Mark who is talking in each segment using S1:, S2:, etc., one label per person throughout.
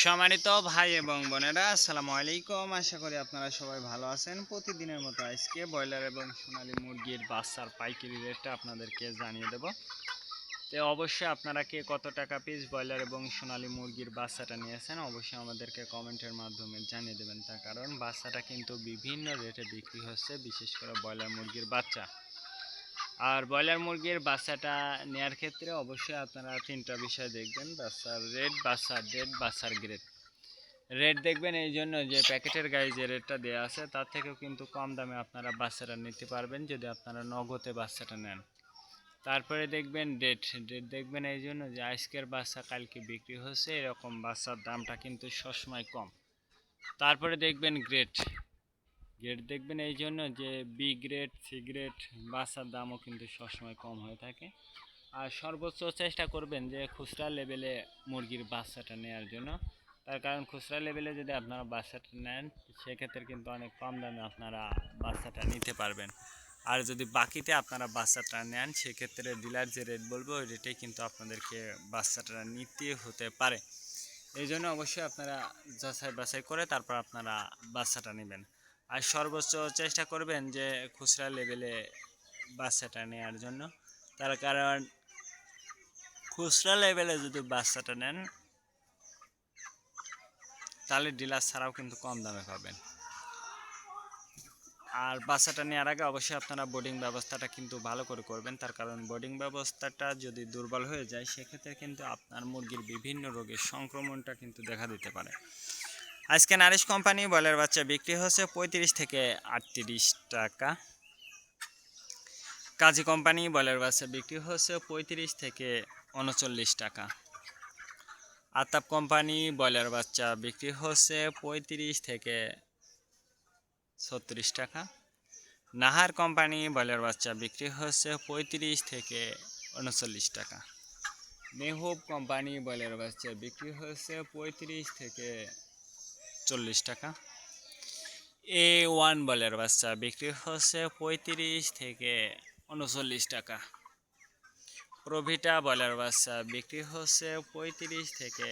S1: সম্মানিত ভাই এবং বোনেরা, আসসালামু আলাইকুম। আশা করি আপনারা সবাই ভালো আছেন। প্রতিদিনের মতো আজকে ব্রয়লার এবং সোনালী মুরগির বাচ্চার পাইকারি রেটটা আপনাদেরকে জানিয়ে দেব। তো অবশ্যই আপনারা কে কত টাকা পিস ব্রয়লার এবং সোনালী মুরগির বাচ্চাটা নিয়েছেন অবশ্যই আমাদেরকে কমেন্টের মাধ্যমে জানিয়ে দেবেন। তার কারণ বাচ্চাটা কিন্তু বিভিন্ন রেটে বিক্রি হচ্ছে, বিশেষ করে ব্রয়লার মুরগির বাচ্চা। আর ব্রয়লার মুরগির বাচ্চাটা নেওয়ার ক্ষেত্রে অবশ্যই আপনারা তিনটা বিষয় দেখবেন: বাচ্চার রেট, বাচ্চার ডেট, বাচ্চার গ্রেড। রেট দেখবেন এই জন্য যে প্যাকেটের গায়ে যে রেটটা দেওয়া আছে তার থেকেও কিন্তু কম দামে আপনারা বাচ্চাটা নিতে পারবেন যদি আপনারা নগদে বাচ্চাটা নেন। তারপরে দেখবেন ডেট দেখবেন এই জন্য যে আজকের বাচ্চা কালকে বিক্রি হচ্ছে, এরকম বাচ্চার দামটা কিন্তু সবসময় কম। তারপরে দেখবেন গ্রেড দেখবেন এই জন্য যে বি গ্রেড, সি গ্রেড বাচ্চার দামও কিন্তু সবসময় কম হয়ে থাকে। আর সর্বোচ্চ চেষ্টা করবেন যে খুচরা লেভেলে মুরগির বাচ্চাটা নেওয়ার জন্য। তার কারণ খুচরা লেভেলে যদি আপনারা বাচ্চাটা নেন সেক্ষেত্রে কিন্তু অনেক কম দামে আপনারা বাচ্চাটা নিতে পারবেন। আর যদি বাকিতে আপনারা বাচ্চাটা নেন সেক্ষেত্রে ডিলার যে রেট বলবে ওই রেটেই কিন্তু আপনাদেরকে বাচ্চাটা নিতে হতে পারে। এই জন্য অবশ্যই আপনারা যাচাই বাছাই করে তারপর আপনারা বাচ্চাটা নেবেন। আর সর্বোচ্চ চেষ্টা করবেন যে খুচরা লেভেলে বাচ্চাটা নেওয়ার জন্য। তার কারণ খুচরা লেভেলে যদি বাচ্চাটা নেন তাহলে ডিলার ছাড়াও কিন্তু কম দামে পাবেন। আর বাচ্চাটা নেওয়ার আগে অবশ্যই আপনারা বোর্ডিং ব্যবস্থাটা কিন্তু ভালো করে করবেন। তার কারণ বোর্ডিং ব্যবস্থাটা যদি দুর্বল হয়ে যায় সেক্ষেত্রে কিন্তু আপনার মুরগির বিভিন্ন রোগের সংক্রমণটা কিন্তু দেখা দিতে পারে। আজকে নারিশ কোম্পানি ব্রয়লার বাচ্চা বিক্রি হচ্ছে 35 থেকে 38 টাকা। কাজী কোম্পানি ব্রয়লার বাচ্চা বিক্রি হচ্ছে 35 থেকে 39 টাকা। আতাপ কোম্পানি ব্রয়লার বাচ্চা বিক্রি হচ্ছে 35 থেকে 36 টাকা। নাহার কোম্পানি ব্রয়লার বাচ্চা বিক্রি হচ্ছে 35 থেকে 39 টাকা। মেহবুব কোম্পানি ব্রয়লার বাচ্চা বিক্রি হচ্ছে 35 থেকে 40 টাকা। A1 ব্রয়লার বাচ্চা বিক্রি হচ্ছে 35 থেকে 39 টাকা। প্রভিটা ব্রয়লার বাচ্চা বিক্রি হচ্ছে 35 থেকে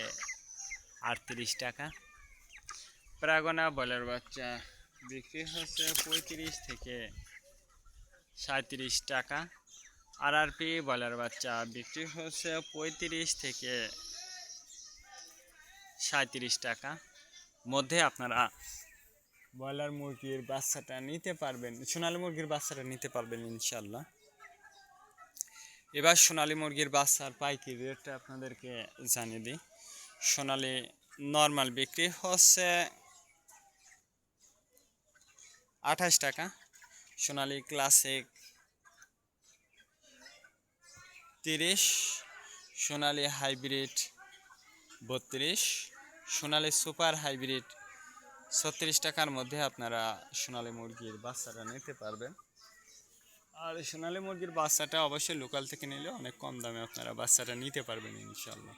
S1: 38 টাকা। প্রাগনা ব্রয়লার বাচ্চা বিক্রি হচ্ছে 35 থেকে 37 টাকা। আরআরপি ব্রয়লার বাচ্চা বিক্রি হচ্ছে 35 থেকে 37 টাকা মধ্যে আপনারা ব্রয়লার মুরগির বাচ্চাটা নিতে পারবেন, সোনালী মুরগির বাচ্চাটা নিতে পারবেন ইনশাল্লাহ। এবার সোনালী মুরগির বাচ্চার পাইকারি রেটটা আপনাদেরকে জানিয়ে দিই। সোনালী নর্মাল বিক্রি হচ্ছে 28 টাকা, সোনালী ক্লাসিক 30, সোনালী হাইব্রিড 32, সোনালী সুপার হাইব্রিড 36 টাকার মধ্যে আপনারা সোনালী মুরগির বাচ্চাটা নিতে পারবেন। আর সোনালী মুরগির বাচ্চাটা অবশ্যই লোকাল থেকে নিলে অনেক কম দামে আপনারা বাচ্চাটা নিতে পারবেন ইনশাল্লাহ।